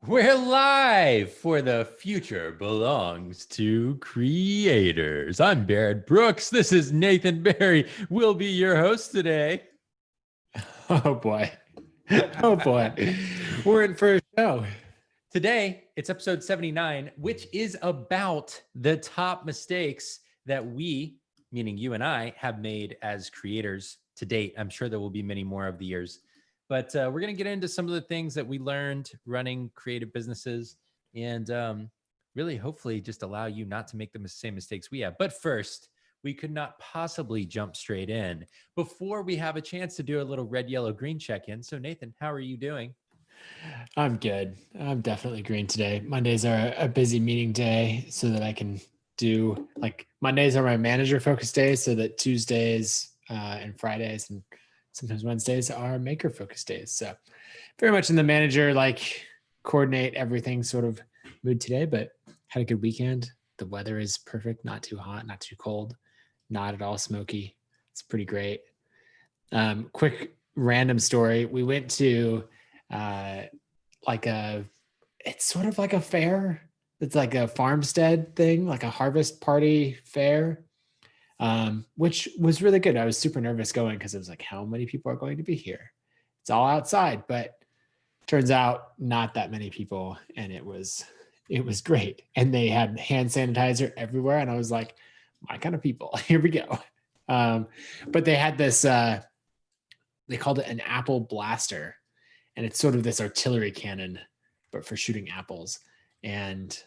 We're live for The Future Belongs to Creators. I'm Barrett Brooks. This is Nathan Barry. We'll be your host today. Oh boy. Oh boy. We're in for a show. Today, it's episode 79, which is about the top mistakes that we, meaning you and I, have made as creators to date. I'm sure there will be many more over the years. But we're going to get into some of the things that we learned running creative businesses and really, hopefully, just allow you not to make the same mistakes we have. But first, we could not possibly jump straight in before we have a chance to do a little red, yellow, green check-in. So Nathan, how are you doing? I'm good. I'm definitely green today. Mondays are a busy meeting day so that I can do Mondays are my manager focused days so that Tuesdays and Fridays and sometimes Wednesdays are maker focused days. So very much in the manager, coordinate everything sort of mood today, but had a good weekend. The weather is perfect, not too hot, not too cold, not at all smoky. It's pretty great. Quick random story. We went to it's sort of like a fair. It's like a farmstead thing, like a harvest party fair, which was really good. I was super nervous going because it was like, how many people are going to be here? It's all outside, but turns out not that many people, and it was great. And they had hand sanitizer everywhere, and I was like, my kind of people. Here we go. But they had this. They called it an apple blaster, and it's sort of this artillery cannon, but for shooting apples. And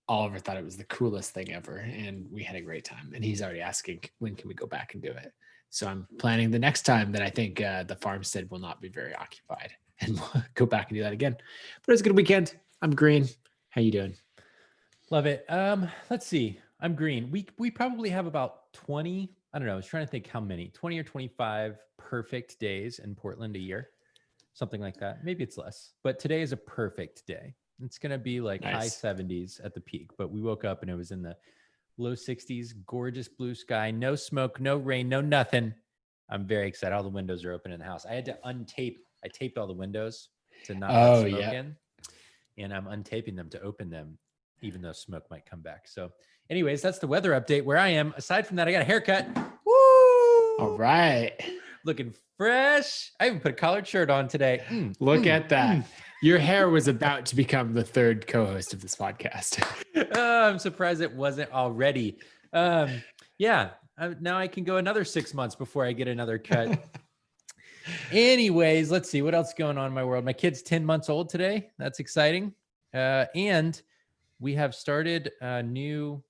Oliver thought it was the coolest thing ever, and we had a great time. And he's already asking, when can we go back and do it? So I'm planning the next time that I think the farmstead will not be very occupied, and we'll go back and do that again. But it was a good weekend. I'm green. How you doing? Love it. Let's see. I'm green. We probably have about 20. I don't know. I was trying to think how many, 20 or 25 perfect days in Portland a year. Something like that. Maybe it's less, but today is a perfect day. It's going to be like Nice. high 70s at the peak, but we woke up and it was in the low 60s, gorgeous blue sky, no smoke, no rain, no nothing. I'm very excited. All the windows are open in the house. I had to I taped all the windows to not let smoke in, and I'm untaping them to open them, even though smoke might come back. So anyways, that's the weather update where I am. Aside from that, I got a haircut. Woo! All right. Looking fresh. I even put a collared shirt on today. Look at that. Your hair was about to become the third co-host of this podcast. I'm surprised it wasn't already. Yeah. Now I can go another 6 months before I get another cut. Anyways, let's see what else is going on in my world. My kid's 10 months old today. That's exciting. And we have started a new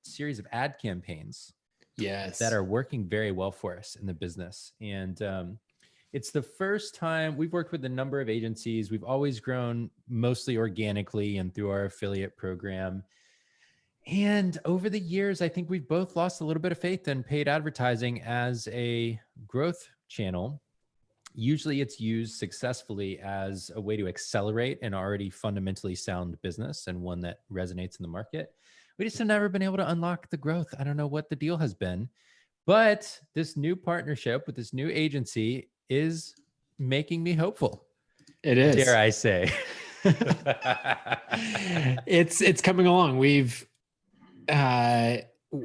series of ad campaigns. Yes. That are working very well for us in the business. And it's the first time we've worked with a number of agencies. We've always grown mostly organically and through our affiliate program. And over the years, I think we've both lost a little bit of faith in paid advertising as a growth channel. Usually it's used successfully as a way to accelerate an already fundamentally sound business and one that resonates in the market. We just have never been able to unlock the growth. I don't know what the deal has been, but this new partnership with this new agency is making me hopeful. It is. Dare I say. It's coming along. We're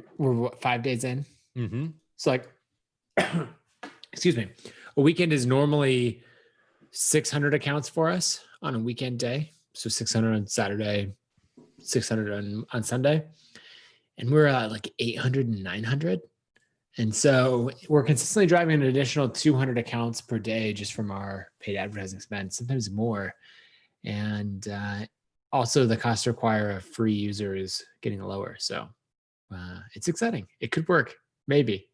what, 5 days in? Mm-hmm. So excuse me. A weekend is normally 600 accounts for us on a weekend day. So 600 on Saturday, 600 on Sunday. And we're at like 800 and 900. And so we're consistently driving an additional 200 accounts per day just from our paid advertising spend, sometimes more. And also the cost to acquire a free user is getting lower. So it's exciting. It could work. Maybe.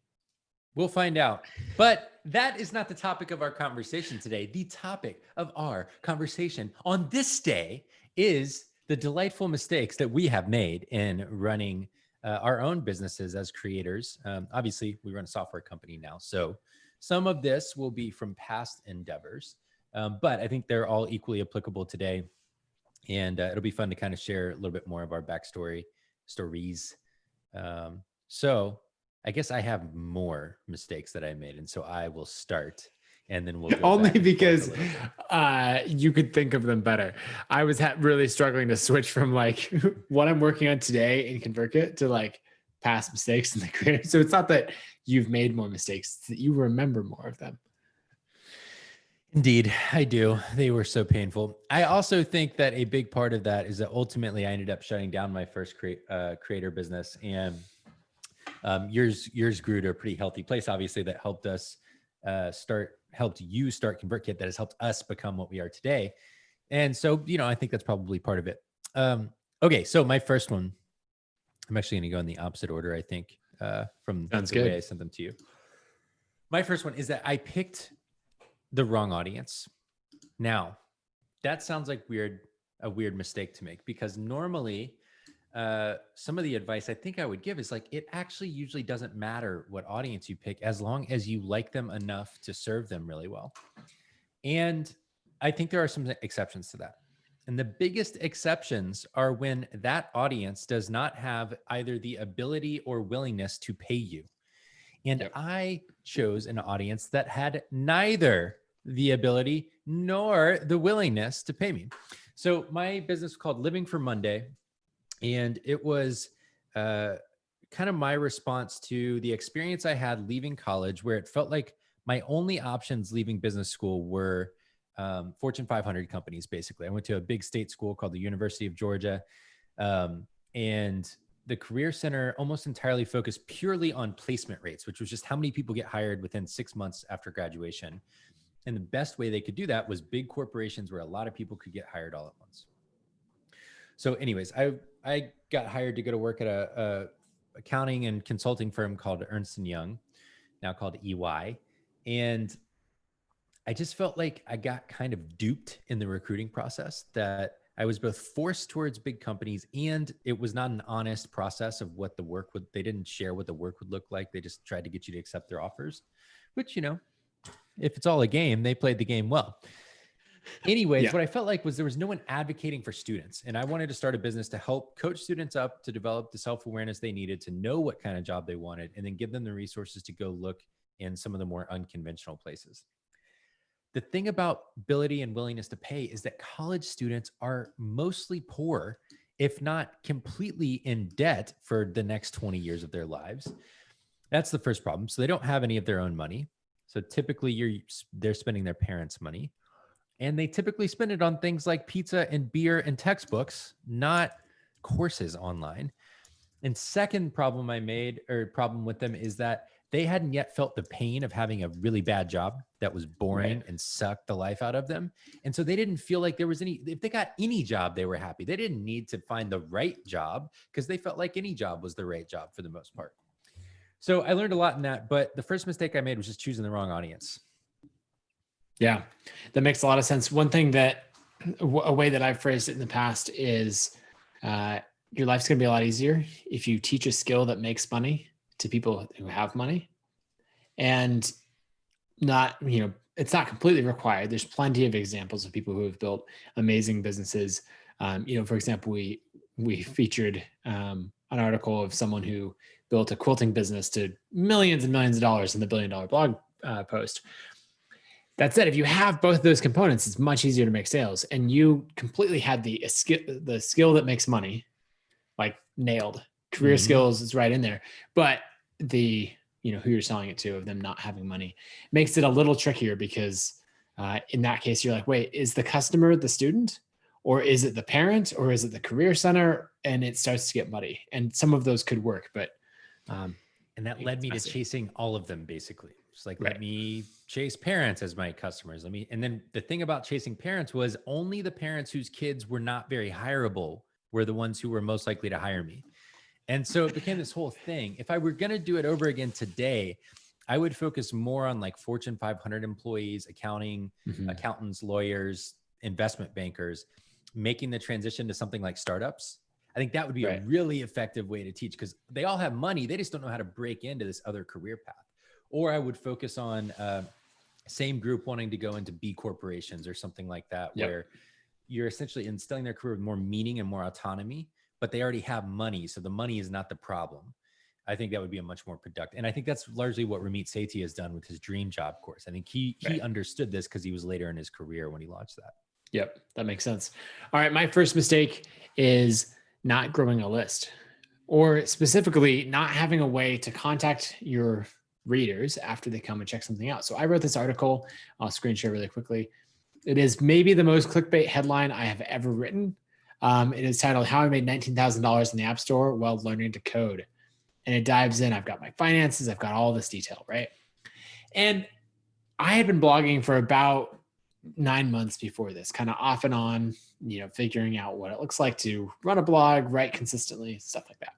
We'll find out. But that is not the topic of our conversation today. The topic of our conversation on this day is the delightful mistakes that we have made in running our own businesses as creators. Obviously, we run a software company now, so some of this will be from past endeavors, but I think they're all equally applicable today. And it'll be fun to kind of share a little bit more of our stories. So I guess I have more mistakes that I made, and so I will start. and then we'll go Only back and forth a because little bit. you could think of them better. I was really struggling to switch from like what I'm working on today in ConvertKit to like past mistakes in the career. So it's not that you've made more mistakes, it's that you remember more of them. Indeed, I do. They were so painful. I also think that a big part of that is that ultimately I ended up shutting down my first creator business, and yours grew to a pretty healthy place. Obviously, that helped us helped you start ConvertKit. That has helped us become what we are today. And so, I think that's probably part of it. Okay, so my first one, I'm actually going to go in the opposite order, I think, from Sounds the good. way I sent them to you. My first one is that I picked the wrong audience. Now, that sounds like a weird mistake to make, because normally some of the advice I think I would give is like, it actually usually doesn't matter what audience you pick as long as you like them enough to serve them really well. And I think there are some exceptions to that. And the biggest exceptions are when that audience does not have either the ability or willingness to pay you. And I chose an audience that had neither the ability nor the willingness to pay me. So my business was called Living for Monday. And it was kind of my response to the experience I had leaving college, where it felt like my only options leaving business school were Fortune 500 companies, basically. I went to a big state school called the University of Georgia. And the Career Center almost entirely focused purely on placement rates, which was just how many people get hired within 6 months after graduation. And the best way they could do that was big corporations where a lot of people could get hired all at once. So anyways, I got hired to go to work at a accounting and consulting firm called Ernst & Young, now called EY. And I just felt like I got kind of duped in the recruiting process, that I was both forced towards big companies, and it was not an honest process of what the work would, they didn't share what the work would look like. They just tried to get you to accept their offers, which, if it's all a game, they played the game well. Anyways, what I felt like was there was no one advocating for students. And I wanted to start a business to help coach students up to develop the self-awareness they needed to know what kind of job they wanted, and then give them the resources to go look in some of the more unconventional places. The thing about ability and willingness to pay is that college students are mostly poor, if not completely in debt for the next 20 years of their lives. That's the first problem. So they don't have any of their own money. So typically they're spending their parents' money. And they typically spend it on things like pizza and beer and textbooks, not courses online. And second problem with them is that they hadn't yet felt the pain of having a really bad job that was boring and sucked the life out of them. And so they didn't feel like there was if they got any job, they were happy. They didn't need to find the right job because they felt like any job was the right job for the most part. So I learned a lot in that, but the first mistake I made was just choosing the wrong audience. Yeah, that makes a lot of sense. One thing a way that I've phrased it in the past is your life's going to be a lot easier if you teach a skill that makes money to people who have money, and not, it's not completely required. There's plenty of examples of people who have built amazing businesses. For example, we featured an article of someone who built a quilting business to millions and millions of dollars in the $1 billion blog post. That said, if you have both of those components, it's much easier to make sales. And you completely had the skill that makes money, like nailed. Career skills is right in there. But the, who you're selling it to, of them not having money, makes it a little trickier, because in that case, you're like, wait, is the customer the student, or is it the parent, or is it the career center? And it starts to get muddy. And some of those could work, but and that led me to chasing all of them, basically. It's like, let me chase parents as my customers. And then the thing about chasing parents was only the parents whose kids were not very hireable were the ones who were most likely to hire me. And so it became this whole thing. If I were going to do it over again today, I would focus more on like Fortune 500 employees, accountants, lawyers, investment bankers, making the transition to something like startups. I think that would be a really effective way to teach, because they all have money. They just don't know how to break into this other career path. Or I would focus on same group wanting to go into B corporations or something like that, where you're essentially instilling their career with more meaning and more autonomy, but they already have money. So the money is not the problem. I think that would be a much more productive. And I think that's largely what Ramit Sethi has done with his dream job course. I think he Right. understood this because he was later in his career when he launched that. Yep, that makes sense. All right, my first mistake is not growing a list, or specifically not having a way to contact your readers after they come and check something out. So I wrote this article. I'll screen share really quickly. It is maybe the most clickbait headline I have ever written. It is titled "How I Made $19,000 in the App Store While Learning to Code," and it dives in. I've got my finances. I've got all this detail, right? And I had been blogging for about 9 months before this, kind of off and on, figuring out what it looks like to run a blog, write consistently, stuff like that.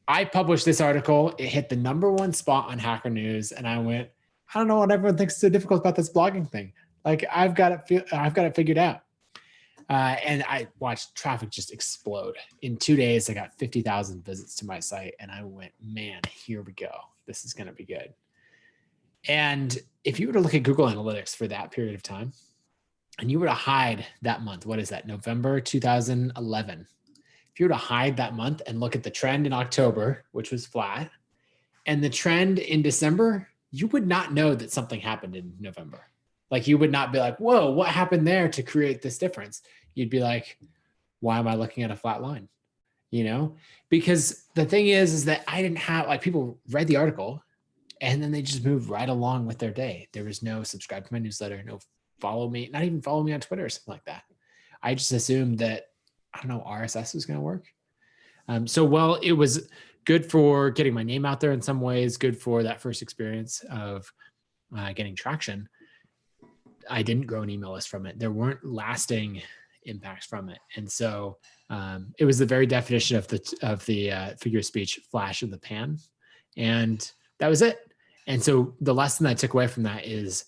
I published this article. It hit the #1 spot on Hacker News, and I went, I don't know what everyone thinks is so difficult about this blogging thing. Like I've got it figured out. And I watched traffic just explode. In 2 days, I got 50,000 visits to my site, and I went, man, here we go. This is going to be good. And if you were to look at Google Analytics for that period of time, and you were to hide that month, what is that, November 2011? If you were to hide that month and look at the trend in October, which was flat, and the trend in December, you would not know that something happened in November. Like you would not be like, whoa, what happened there to create this difference? You'd be like, why am I looking at a flat line? Because the thing is that I didn't have, like, people read the article and then they just moved right along with their day. There was no subscribe to my newsletter, no follow me, not even follow me on Twitter or something like that. I just assumed that, I don't know, RSS was going to work. So while it was good for getting my name out there in some ways, good for that first experience of getting traction, I didn't grow an email list from it. There weren't lasting impacts from it. And so it was the very definition of the figure of speech flash in the pan. And that was it. And so the lesson that I took away from that is,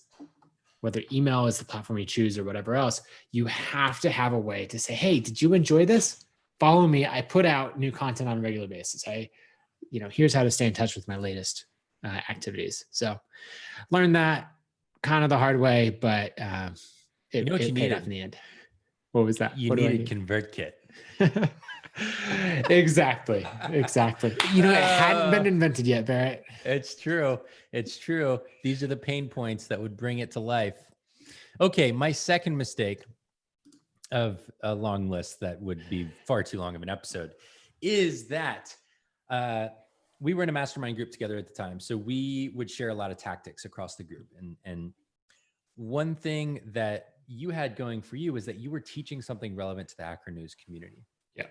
whether email is the platform you choose or whatever else, you have to have a way to say, hey, did you enjoy this? Follow me. I put out new content on a regular basis. Here's how to stay in touch with my latest activities. So learned that kind of the hard way, but it paid off in the end. What was that? You needed ConvertKit. Exactly. It hadn't been invented yet, Barrett. It's true. These are the pain points that would bring it to life. Okay, my second mistake of a long list that would be far too long of an episode is that we were in a mastermind group together at the time. So we would share a lot of tactics across the group. And one thing that you had going for you is that you were teaching something relevant to the Hacker News community. Yeah.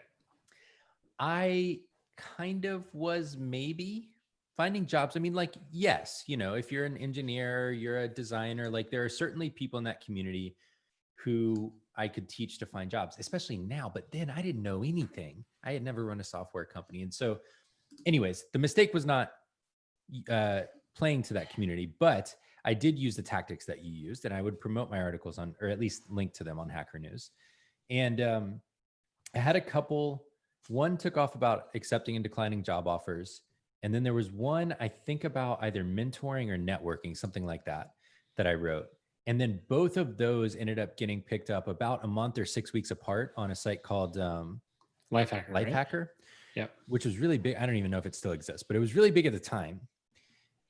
I kind of was maybe finding jobs. I mean, like, yes, if you're an engineer, you're a designer, like there are certainly people in that community who I could teach to find jobs, especially now. But then I didn't know anything. I had never run a software company. And so anyways, the mistake was not playing to that community, but I did use the tactics that you used, and I would promote my articles on, or at least link to them on Hacker News. And I had a couple. One took off about accepting and declining job offers. And then there was one, I think, about either mentoring or networking, something like that I wrote. And then both of those ended up getting picked up about a month or 6 weeks apart on a site called Lifehacker. Lifehacker. Yep. Which was really big. I don't even know if it still exists, but it was really big at the time.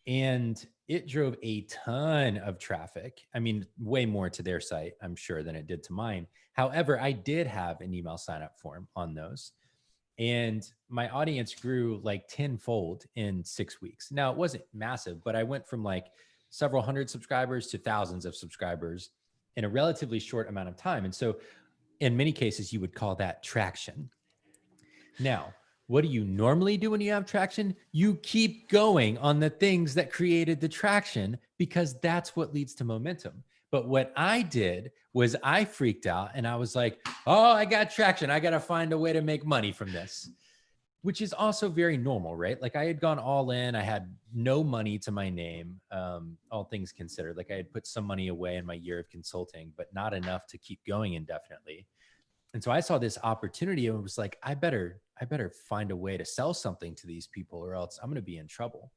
And it drove a ton of traffic. I mean, way more to their site, I'm sure, than it did to mine. However, I did have an email sign-up form on those. And my audience grew like 10-fold in 6 weeks. Now, it wasn't massive, but I went from like several hundred subscribers to thousands of subscribers in a relatively short amount of time. And so in many cases, you would call that traction. Now, what do you normally do when you have traction? You keep going on the things that created the traction, because that's what leads to momentum. But what I did was I freaked out and I was like, oh, I got traction. I got to find a way to make money from this, which is also very normal, right? Like I had gone all in. I had no money to my name, all things considered. Like I had put some money away in my year of consulting, but not enough to keep going indefinitely. And so I saw this opportunity and was like, I better find a way to sell something to these people or else I'm going to be in trouble.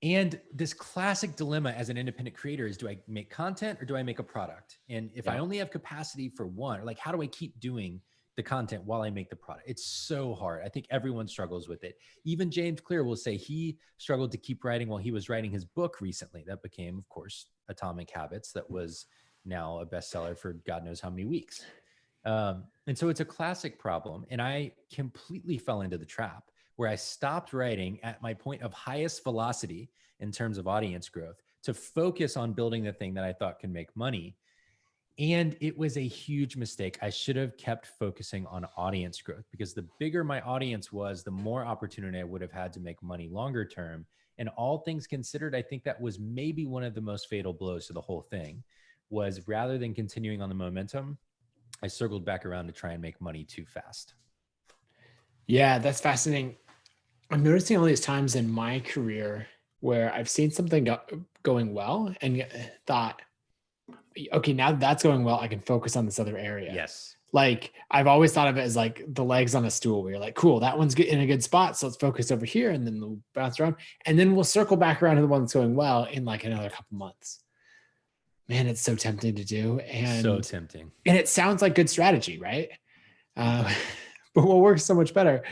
And this classic dilemma as an independent creator is, do I make content or do I make a product? And if I only have capacity for one, like how do I keep doing the content while I make the product. It's so hard. I think everyone struggles with it. Even James Clear will say he struggled to keep writing while he was writing his book recently. That became, of course, Atomic Habits, that was now a bestseller for God knows how many weeks. And so it's a classic problem. And I completely fell into the trap where I stopped writing at my point of highest velocity in terms of audience growth to focus on building the thing that I thought could make money. And it was a huge mistake. I should have kept focusing on audience growth, because the bigger my audience was, the more opportunity I would have had to make money longer term. And all things considered, I think that was maybe one of the most fatal blows to the whole thing. Was rather than continuing on the momentum, I circled back around to try and make money too fast. Yeah, that's fascinating. I'm noticing all these times in my career where I've seen something going well and thought, okay, now that that's going well, I can focus on this other area. Yes. Like I've always thought of it as like the legs on a stool where you're like, cool, that one's in a good spot. So let's focus over here and then we'll bounce around. And then we'll circle back around to the one that's going well in like another couple months. Man, it's so tempting to do. And so tempting. And it sounds like good strategy, right? But what works so much better,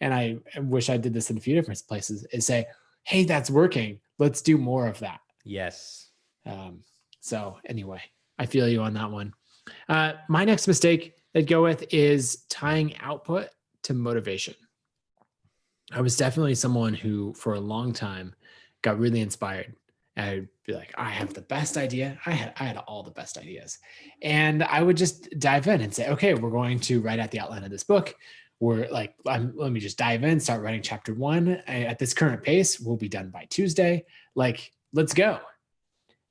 and I wish I did this in a few different places, is say, hey, that's working. Let's do more of that. Yes. So anyway, I feel you on that one. My next mistake I'd go with is tying output to motivation. I was definitely someone who, for a long time, got really inspired. I'd be like, I have the best idea. I had all the best ideas. And I would just dive in and say, okay, we're going to write out the outline of this book. We're like, let me just dive in, start writing chapter 1. At this current pace, we'll be done by Tuesday. Like, let's go.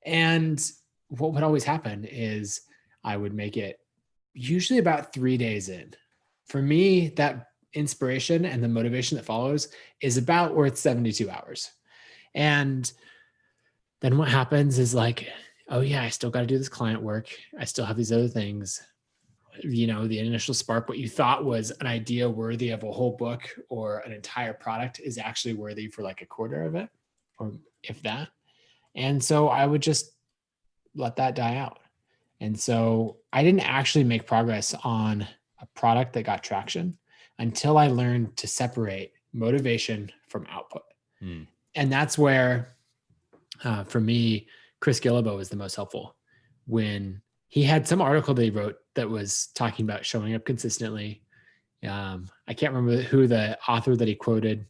And what would always happen is I would make it usually about 3 days in. For me, that inspiration and the motivation that follows is about worth 72 hours. And then what happens is like, oh yeah, I still got to do this client work. I still have these other things. You know, the initial spark, what you thought was an idea worthy of a whole book or an entire product, is actually worthy for like a quarter of it, or if that. And so I would just let that die out. And so I didn't actually make progress on a product that got traction until I learned to separate motivation from output. And that's where, for me, Chris Gillibo was the most helpful. When he had some article that he wrote that was talking about showing up consistently. I can't remember who the author that he quoted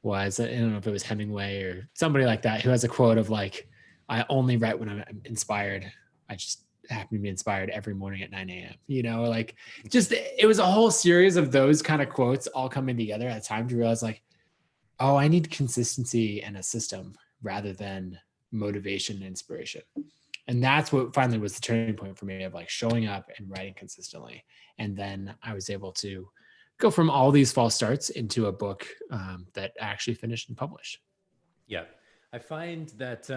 was. I don't know if it was Hemingway or somebody like that, who has a quote of like, I only write when I'm inspired. I just happen to be inspired every morning at 9 a.m. You know, like just, it was a whole series of those kind of quotes all coming together at a time to realize like, oh, I need consistency and a system rather than motivation and inspiration. And that's what finally was the turning point for me, of like showing up and writing consistently. And then I was able to go from all these false starts into a book that actually finished and published. Yeah. I find that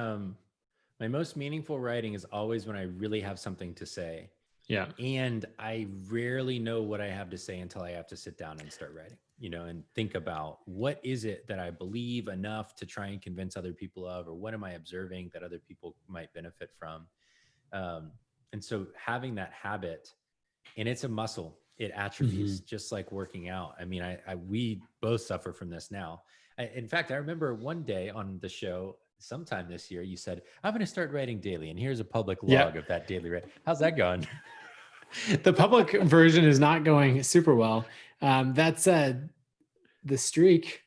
my most meaningful writing is always when I really have something to say. Yeah. And I rarely know what I have to say until I have to sit down and start writing, you know, and think about what is it that I believe enough to try and convince other people of, or what am I observing that other people might benefit from? And so having that habit, and it's a muscle, it atrophies just like working out. I mean, we both suffer from this now. In fact, I remember one day on the show, sometime this year, you said, I'm going to start writing daily. And here's a public log of that daily write. How's that going? The public version is not going super well. That said, the streak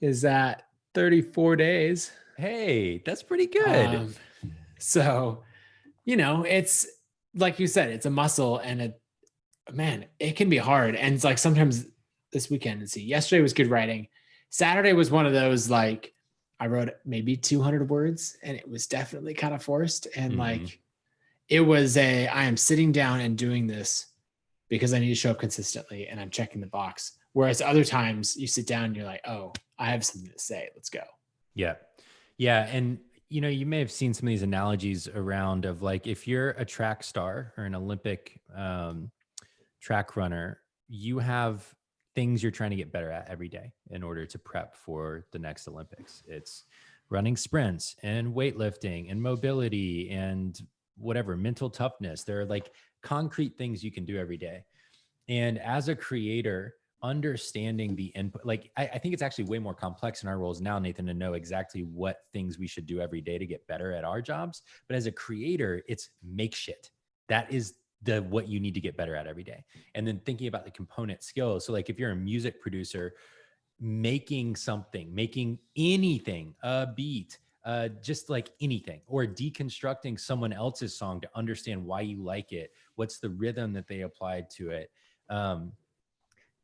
is at 34 days. Hey, that's pretty good. So, you know, it's like you said, it's a muscle, and it can be hard. And it's like sometimes this weekend, let's see, yesterday was good writing. Saturday was one of those, like, I wrote maybe 200 words and it was definitely kind of forced. And like, it was I am sitting down and doing this because I need to show up consistently and I'm checking the box. Whereas other times you sit down and you're like, oh, I have something to say. Let's go. Yeah. Yeah. And, you know, you may have seen some of these analogies around of like, if you're a track star or an Olympic track runner, you have things you're trying to get better at every day in order to prep for the next Olympics. It's running sprints and weightlifting and mobility and whatever, mental toughness. There are like concrete things you can do every day. And as a creator, understanding the input, like I think it's actually way more complex in our roles now, Nathan, to know exactly what things we should do every day to get better at our jobs. But as a creator, it's make shit. That is what you need to get better at every day. And then thinking about the component skills. So like if you're a music producer, making something, making anything, a beat, just like anything, or deconstructing someone else's song to understand why you like it, what's the rhythm that they applied to it. Um,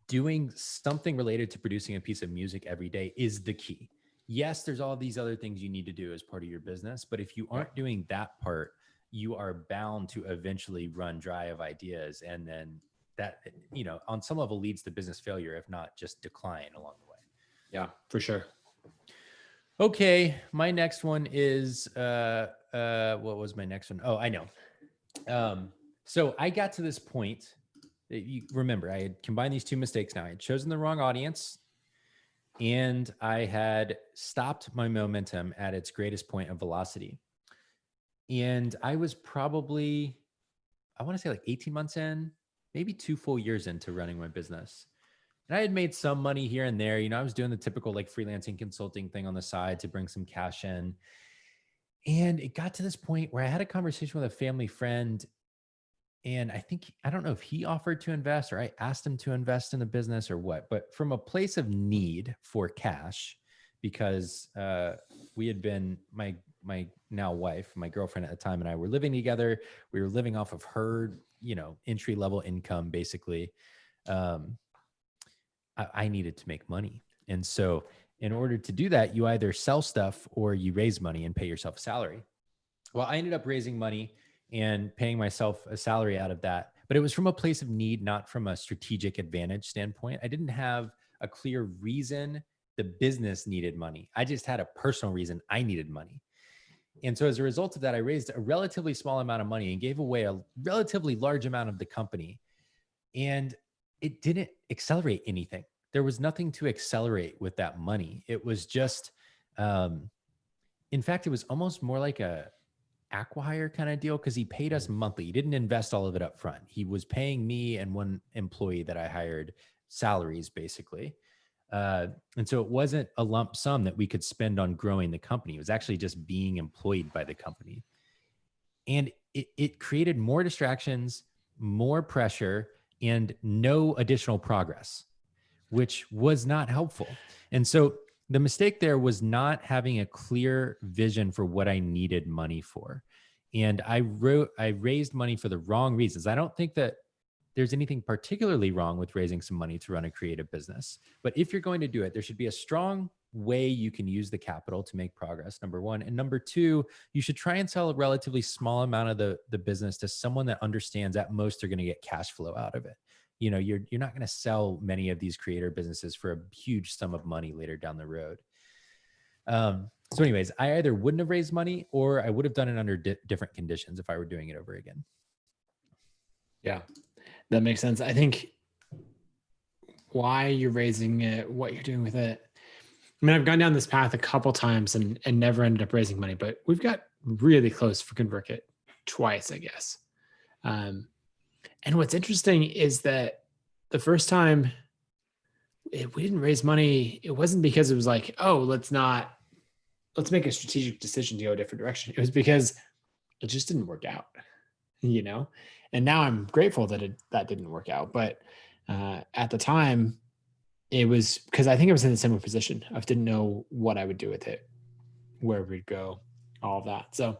Doing something related to producing a piece of music every day is the key. Yes, there's all these other things you need to do as part of your business, but if you aren't doing that part, you are bound to eventually run dry of ideas. And then that, on some level leads to business failure, if not just decline along the way. Yeah, for sure. Okay. My next one is, what was my next one? Oh, I know. So I got to this point. You remember, I had combined these two mistakes now. I had chosen the wrong audience, and I had stopped my momentum at its greatest point of velocity. And I was probably, I want to say like 18 months in, maybe 2 full years into running my business. And I had made some money here and there. I was doing the typical like freelancing consulting thing on the side to bring some cash in. And it got to this point where I had a conversation with a family friend. And I don't know if he offered to invest or I asked him to invest in the business or what, but from a place of need for cash, because we had been, my now wife, my girlfriend at the time, and I were living together. We were living off of her, entry level income, basically. I needed to make money. And so in order to do that, you either sell stuff or you raise money and pay yourself a salary. Well, I ended up raising money and paying myself a salary out of that, but it was from a place of need, not from a strategic advantage standpoint. I didn't have a clear reason the business needed money. I just had a personal reason I needed money. And so as a result of that, I raised a relatively small amount of money and gave away a relatively large amount of the company. And it didn't accelerate anything. There was nothing to accelerate with that money. It was just, in fact, it was almost more like a acquihire kind of deal, because he paid us monthly. He didn't invest all of it up front. He was paying me and one employee that I hired salaries, basically. And so it wasn't a lump sum that we could spend on growing the company. It was actually just being employed by the company. And it created more distractions, more pressure, and no additional progress, which was not helpful. And so the mistake there was not having a clear vision for what I needed money for. And I raised money for the wrong reasons. I don't think that there's anything particularly wrong with raising some money to run a creative business. But if you're going to do it, there should be a strong way you can use the capital to make progress, number one. And number two, you should try and sell a relatively small amount of the business to someone that understands at most they're going to get cash flow out of it. You're not going to sell many of these creator businesses for a huge sum of money later down the road. So anyways, I either wouldn't have raised money or I would have done it under different conditions if I were doing it over again. Yeah, that makes sense. I think why you're raising it, what you're doing with it. I mean, I've gone down this path a couple times and never ended up raising money, but we've got really close for ConvertKit twice, I guess. And what's interesting is that the first time we didn't raise money, it wasn't because it was like, oh, let's make a strategic decision to go a different direction. It was because it just didn't work out, And now I'm grateful that that didn't work out. But at the time, it was because I think I was in a similar position. I didn't know what I would do with it, where we'd go, all of that. So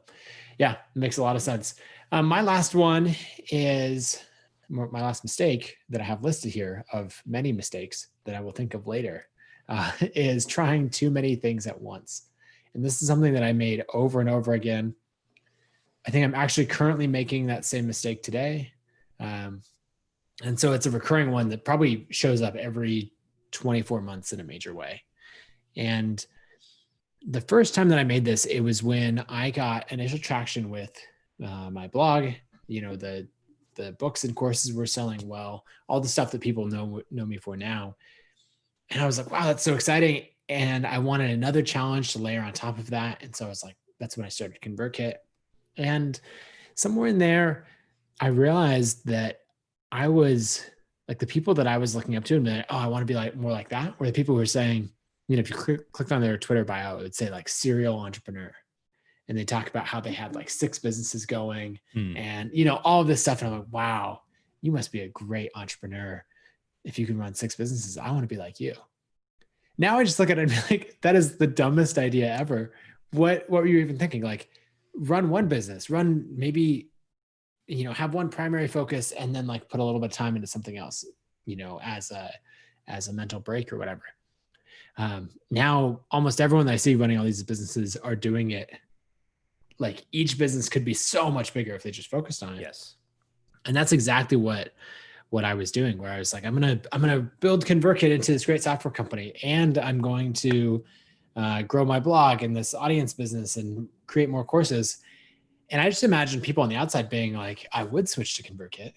yeah, it makes a lot of sense. My last one is my last mistake that I have listed here of many mistakes that I will think of later is trying too many things at once. And this is something that I made over and over again. I think I'm actually currently making that same mistake today. And so it's a recurring one that probably shows up every 24 months in a major way. And the first time that I made this, it was when I got initial traction with my blog, the books and courses were selling well, all the stuff that people know me for now. And I was like, wow, that's so exciting. And I wanted another challenge to layer on top of that. And so I was like, that's when I started ConvertKit. And somewhere in there, I realized that I was Like the people that I was looking up to and be like, oh, I want to be like more like that, were the people who were saying, if you clicked on their Twitter bio, it would say like serial entrepreneur. And they talk about how they had like 6 businesses going and, all of this stuff. And I'm like, wow, you must be a great entrepreneur if you can run 6 businesses. I want to be like you. Now I just look at it and be like, that is the dumbest idea ever. What were you even thinking? Like, run one business, run maybe, have one primary focus and then like put a little bit of time into something else, as a mental break or whatever. Now almost everyone that I see running all these businesses are doing it. Like each business could be so much bigger if they just focused on it. Yes. And that's exactly what I was doing, where I was like, I'm going to build ConvertKit into this great software company. And I'm going to grow my blog and this audience business and create more courses. And I just imagine people on the outside being like, I would switch to ConvertKit.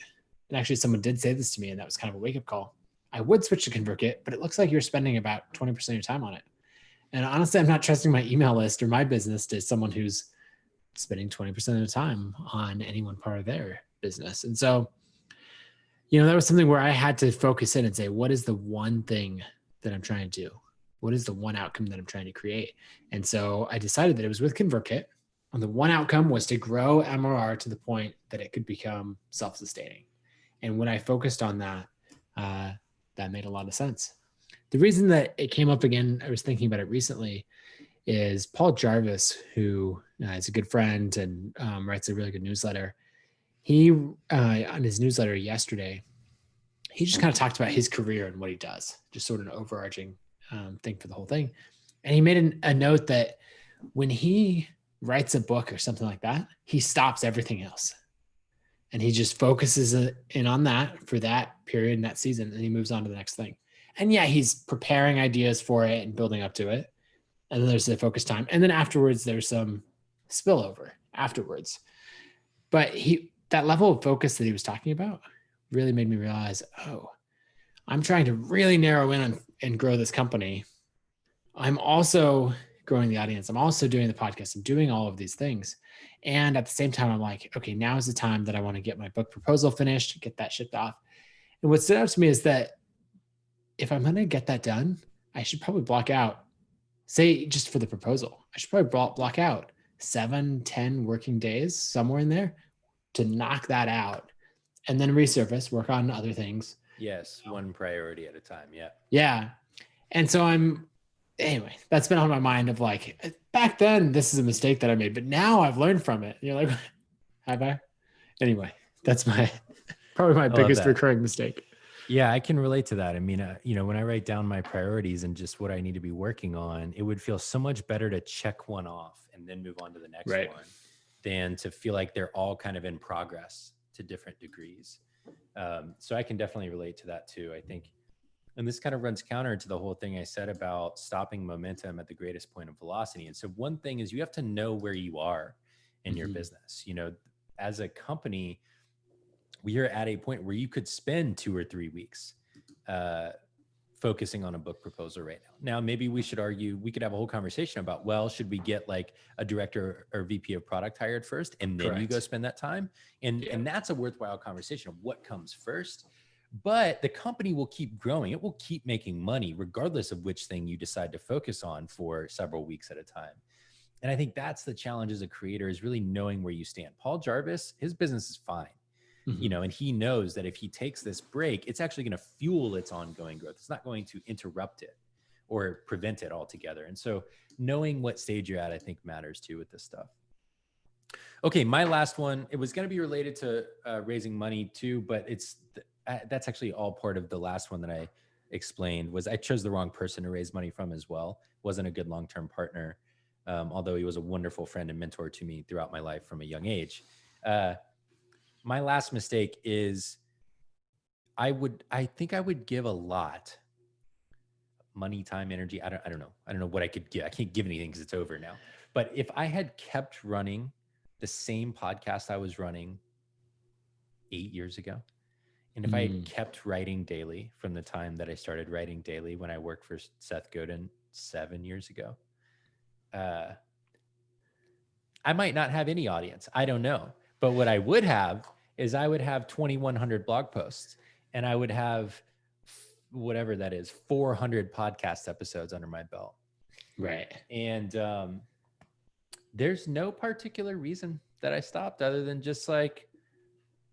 And actually someone did say this to me, and that was kind of a wake up call. I would switch to ConvertKit, but it looks like you're spending about 20% of your time on it. And honestly, I'm not trusting my email list or my business to someone who's spending 20% of the time on any one part of their business. And so, that was something where I had to focus in and say, what is the one thing that I'm trying to do? What is the one outcome that I'm trying to create? And so I decided that it was with ConvertKit. And the one outcome was to grow MRR to the point that it could become self-sustaining. And when I focused on that, that made a lot of sense. The reason that it came up again, I was thinking about it recently, is Paul Jarvis, who is a good friend and writes a really good newsletter. He, on his newsletter yesterday, he just kind of talked about his career and what he does, just sort of an overarching thing for the whole thing. And he made a note that when he writes a book or something like that, he stops everything else. And he just focuses in on that for that period and that season, and he moves on to the next thing. And yeah, he's preparing ideas for it and building up to it. And then there's the focus time. And then afterwards, there's some spillover afterwards. But that level of focus that he was talking about really made me realize, oh, I'm trying to really narrow in and grow this company. I'm also growing the audience. I'm also doing the podcast. I'm doing all of these things. And at the same time, I'm like, okay, now is the time that I want to get my book proposal finished, get that shipped off. And what stood out to me is that if I'm going to get that done, I should probably block out, say just for the proposal, I should probably block out 7-10 working days somewhere in there to knock that out and then resurface, work on other things. Yes. One priority at a time. Yeah. Yeah. And so anyway, that's been on my mind of like, back then, this is a mistake that I made, but now I've learned from it. You're like, have I? Anyway, that's probably my biggest recurring mistake. Yeah, I can relate to that. I mean, when I write down my priorities and just what I need to be working on, it would feel so much better to check one off and then move on to the next one than to feel like they're all kind of in progress to different degrees. So I can definitely relate to that too, I think. And this kind of runs counter to the whole thing I said about stopping momentum at the greatest point of velocity. And so one thing is you have to know where you are in your business. As a company, we are at a point where you could spend 2 or 3 weeks focusing on a book proposal right now. Now, maybe we should argue, we could have a whole conversation about, well, should we get like a director or VP of product hired first, and then you go spend that time? And that's a worthwhile conversation of what comes first. But the company will keep growing. It will keep making money regardless of which thing you decide to focus on for several weeks at a time. And I think that's the challenge as a creator, is really knowing where you stand. Paul Jarvis, his business is fine. And he knows that if he takes this break, it's actually going to fuel its ongoing growth. It's not going to interrupt it or prevent it altogether. And so knowing what stage you're at, I think matters too with this stuff. Okay. My last one, it was going to be related to raising money too, but that's actually all part of the last one that I explained. Was I chose the wrong person to raise money from as well. Wasn't a good long-term partner. Although he was a wonderful friend and mentor to me throughout my life from a young age. My last mistake is I think I would give a lot, money, time, energy. I don't know. I don't know what I could give. I can't give anything because it's over now. But if I had kept running the same podcast I was running 8 years ago, and if I had kept writing daily from the time that I started writing daily when I worked for Seth Godin 7 years ago, I might not have any audience. I don't know. But what I would have is I would have 2,100 blog posts, and I would have whatever that is, 400 podcast episodes under my belt. Right. And there's no particular reason that I stopped other than just like,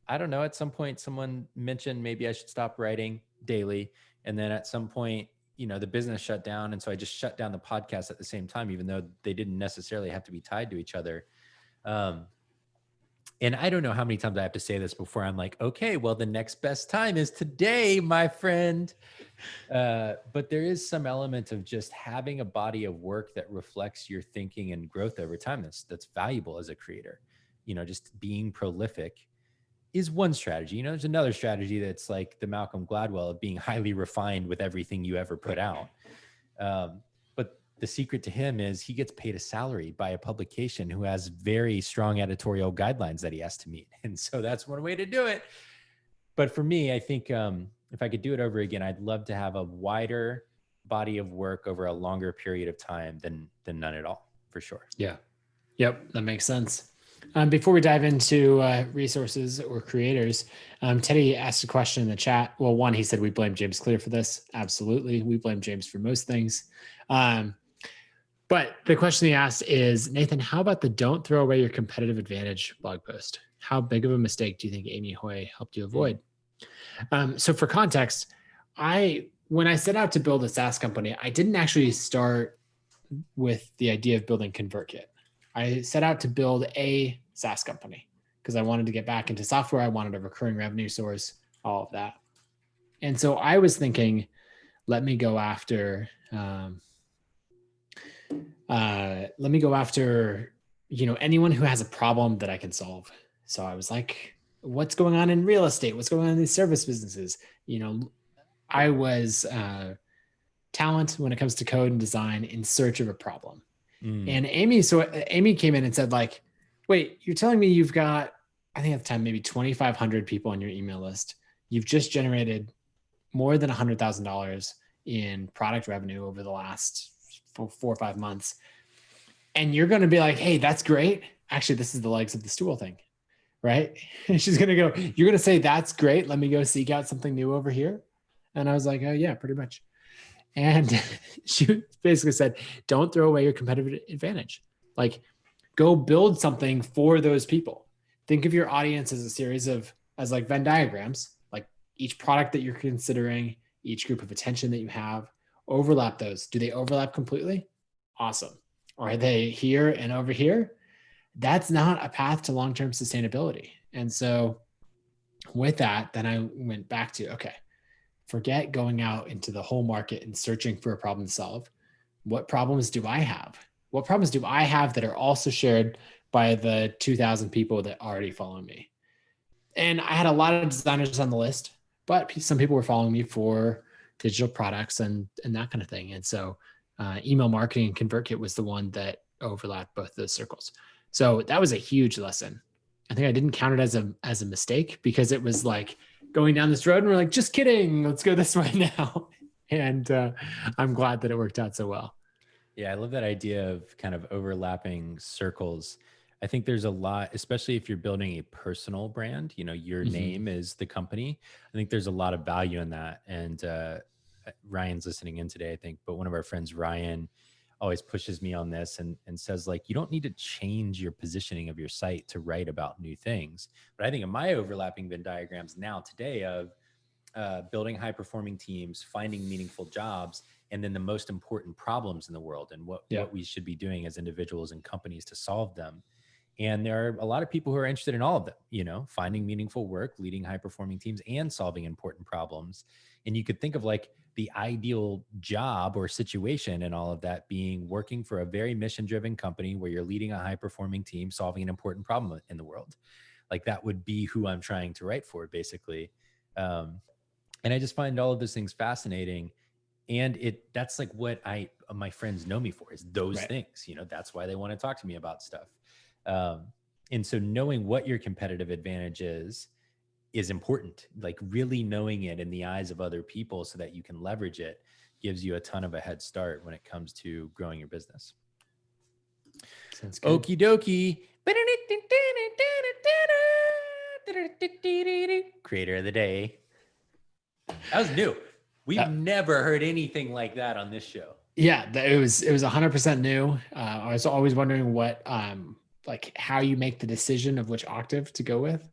I don't know, at some point someone mentioned maybe I should stop writing daily. And then at some point, the business shut down. And so I just shut down the podcast at the same time, even though they didn't necessarily have to be tied to each other. And I don't know how many times I have to say this before I'm like, okay, well, the next best time is today, my friend. But there is some element of just having a body of work that reflects your thinking and growth over time. That's valuable as a creator. Just being prolific is one strategy. There's another strategy that's like the Malcolm Gladwell of being highly refined with everything you ever put out. But the secret to him is he gets paid a salary by a publication who has very strong editorial guidelines that he has to meet. And so that's one way to do it. But for me, I think if I could do it over again, I'd love to have a wider body of work over a longer period of time than none at all, for sure. Yeah. Yep. That makes sense. Before we dive into resources or creators, Teddy asked a question in the chat. Well, one, he said, we blame James Clear for this. Absolutely. We blame James for most things. But the question he asked is, Nathan, how about the don't throw away your competitive advantage blog post? How big of a mistake do you think Amy Hoy helped you avoid? So for context, when I set out to build a SaaS company, I didn't actually start with the idea of building ConvertKit. I set out to build a SaaS company because I wanted to get back into software. I wanted a recurring revenue source, all of that. And so I was thinking, let me go after, anyone who has a problem that I can solve. So I was like, what's going on in real estate? What's going on in these service businesses? I was talent when it comes to code and design in search of a problem. And Amy came in and said, like, wait, you're telling me you've got, I think at the time, maybe 2,500 people on your email list. You've just generated more than $100,000 in product revenue over the last 4 or 5 months. And you're going to be like, hey, that's great. Actually, this is the legs of the stool thing, right? And she's going to go, you're going to say, that's great. Let me go seek out something new over here. And I was like, oh yeah, pretty much. And she basically said, don't throw away your competitive advantage. Like, go build something for those people. Think of your audience as a series of, as like Venn diagrams, like each product that you're considering, each group of attention that you have, overlap those. Do they overlap completely? Awesome. Are they here and over here? That's not a path to long-term sustainability. And so with that, then I went back to, okay, forget going out into the whole market and searching for a problem to solve. What problems do I have? What problems do I have that are also shared by the 2,000 people that already follow me? And I had a lot of designers on the list, but some people were following me for digital products and that kind of thing. And so email marketing and ConvertKit was the one that overlapped both those circles. So that was a huge lesson. I think I didn't count it as a mistake because it was like going down this road and we're like, just kidding, let's go this way now. And I'm glad that it worked out so well. Yeah, I love that idea of kind of overlapping circles. I think there's a lot, especially if you're building a personal brand, your name is the company. I think there's a lot of value in that. And Ryan's listening in today, I think, but one of our friends, Ryan, always pushes me on this and says, like, you don't need to change your positioning of your site to write about new things. But I think in my overlapping Venn diagrams now today of building high performing teams, finding meaningful jobs, and then the most important problems in the world and what we should be doing as individuals and companies to solve them. And there are a lot of people who are interested in all of them, finding meaningful work, leading high performing teams, and solving important problems. And you could think of like the ideal job or situation and all of that being working for a very mission driven company where you're leading a high performing team, solving an important problem in the world. Like that would be who I'm trying to write for, basically. And I just find all of those things fascinating. And that's like what my friends know me for, is those things, that's why they want to talk to me about stuff. And so knowing what your competitive advantage is important. Like really knowing it in the eyes of other people so that you can leverage it gives you a ton of a head start when it comes to growing your business. Sounds good. Okie dokie. Creator of the day. That was new. We've never heard anything like that on this show. Yeah, it was 100% new. I was always wondering what like how you make the decision of which octave to go with.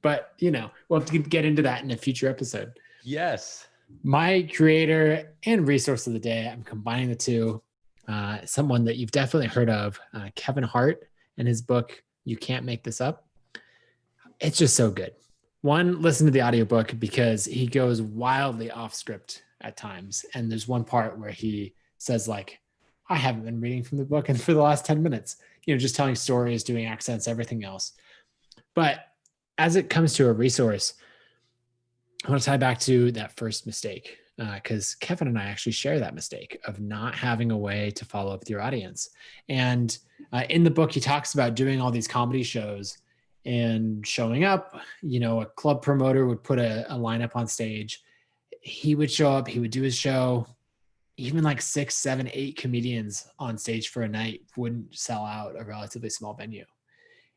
But we'll have to get into that in a future episode. Yes. My creator and resource of the day, I'm combining the two. Someone that you've definitely heard of, Kevin Hart, and his book, You Can't Make This Up. It's just so good. One, listen to the audiobook because he goes wildly off script at times. And there's one part where he says, like, I haven't been reading from the book and for the last 10 minutes, just telling stories, doing accents, everything else. But as it comes to a resource, I want to tie back to that first mistake because Kevin and I actually share that mistake of not having a way to follow up with your audience. And in the book, he talks about doing all these comedy shows and showing up. A club promoter would put a lineup on stage. He would show up, he would do his show. Even like 6, 7, 8 comedians on stage for a night wouldn't sell out a relatively small venue.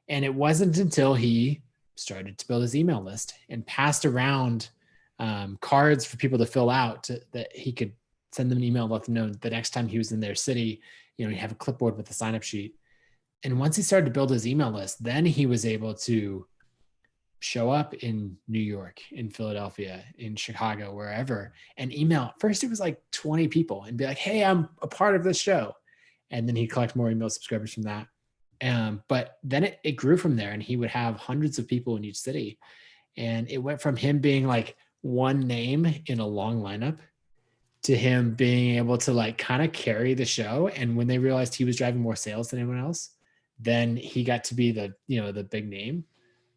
And it wasn't until he started to build his email list and passed around cards for people to fill out that he could send them an email, let them know the next time he was in their city, he'd have a clipboard with a sign-up sheet. And once he started to build his email list, then he was able to show up in New York, in Philadelphia, in Chicago, wherever, and email. First, it was like 20 people and be like, hey, I'm a part of this show. And then he'd collect more email subscribers from that. But then it grew from there, and he would have hundreds of people in each city. And it went from him being like one name in a long lineup to him being able to like kind of carry the show. And when they realized he was driving more sales than anyone else, then he got to be the big name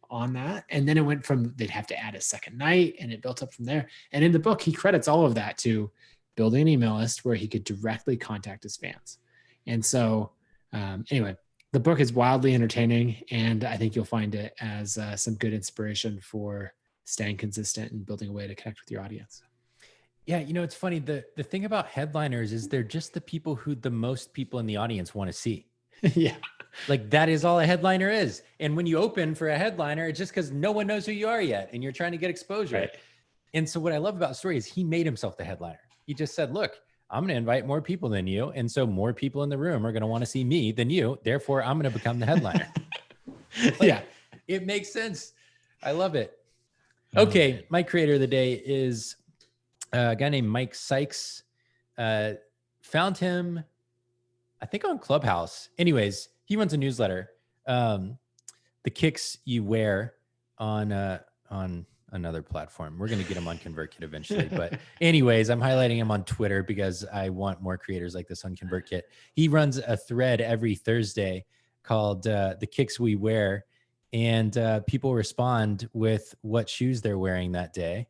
on that. And then it went from, they'd have to add a second night, and it built up from there. And in the book, he credits all of that to building an email list where he could directly contact his fans. And so anyway, the book is wildly entertaining, and I think you'll find it as some good inspiration for staying consistent and building a way to connect with your audience. Yeah, it's funny. The thing about headliners is they're just the people who the most people in the audience want to see. Yeah. Like that is all a headliner is. And when you open for a headliner, it's just because no one knows who you are yet and you're trying to get exposure. Right. And so what I love about the story is he made himself the headliner. He just said, look, I'm going to invite more people than you. And so more people in the room are going to want to see me than you. Therefore, I'm going to become the headliner. Yeah. It makes sense. I love it. Okay. My creator of the day is a guy named Mike Sykes. Found him, I think, on Clubhouse. Anyways, he runs a newsletter. The kicks you wear on another platform. We're going to get him on ConvertKit eventually. But anyways, I'm highlighting him on Twitter because I want more creators like this on ConvertKit. He runs a thread every Thursday called The Kicks We Wear. And people respond with what shoes they're wearing that day.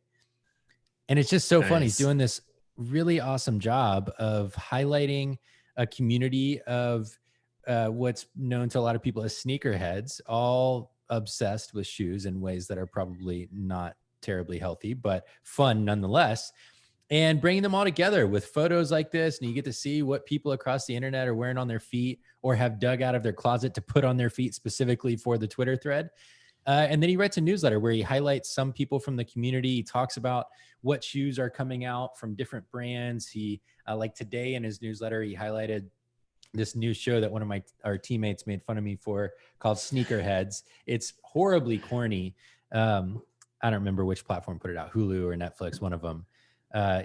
And it's just so fun. He's doing this really awesome job of highlighting a community of what's known to a lot of people as sneakerheads, all obsessed with shoes in ways that are probably not terribly healthy, but fun nonetheless, and bringing them all together with photos like this. And you get to see what people across the internet are wearing on their feet or have dug out of their closet to put on their feet specifically for the Twitter thread. And then he writes a newsletter where he highlights some people from the community. He talks about what shoes are coming out from different brands. He, like today in his newsletter, he highlighted this new show that one of our teammates made fun of me for called Sneakerheads. It's horribly corny. I don't remember which platform put it out, Hulu or Netflix, one of them.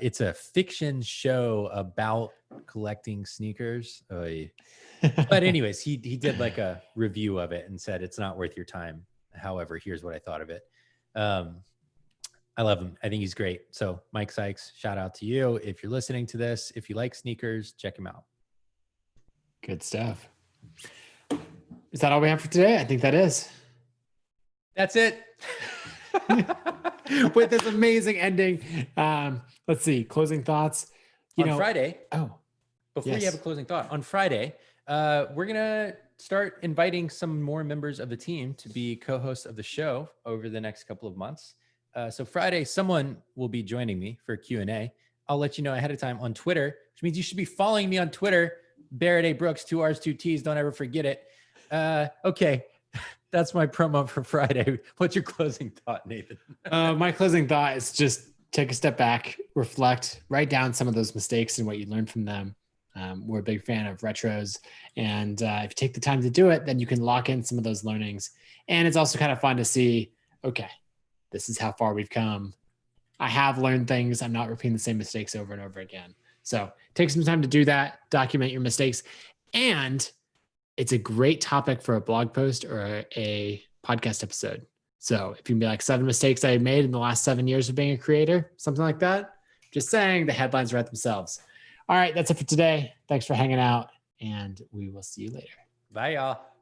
It's a fiction show about collecting sneakers. But anyways, he did like a review of it and said, it's not worth your time. However, here's what I thought of it. I love him. I think he's great. So Mike Sykes, shout out to you. If you're listening to this, if you like sneakers, check him out. Good stuff. Is that all we have for today? I think that is. That's it. With this amazing ending. Let's see. Closing thoughts. On Friday. Oh, before you have a closing thought, on Friday, we're going to start inviting some more members of the team to be co-hosts of the show over the next couple of months. So Friday, someone will be joining me for a Q&A. I'll let you know ahead of time on Twitter, which means you should be following me on Twitter, Barrett A. Brooks, 2 R's, 2 T's. Don't ever forget it. Okay. That's my promo for Friday. What's your closing thought, Nathan? My closing thought is just take a step back, reflect, write down some of those mistakes and what you learned from them. We're a big fan of retros. And if you take the time to do it, then you can lock in some of those learnings. And it's also kind of fun to see, okay, this is how far we've come. I have learned things. I'm not repeating the same mistakes over and over again. So take some time to do that, document your mistakes. And it's a great topic for a blog post or a podcast episode. So if you can be like 7 mistakes I made in the last 7 years of being a creator, something like that, just saying, the headlines write themselves. All right, that's it for today. Thanks for hanging out, and we will see you later. Bye, y'all.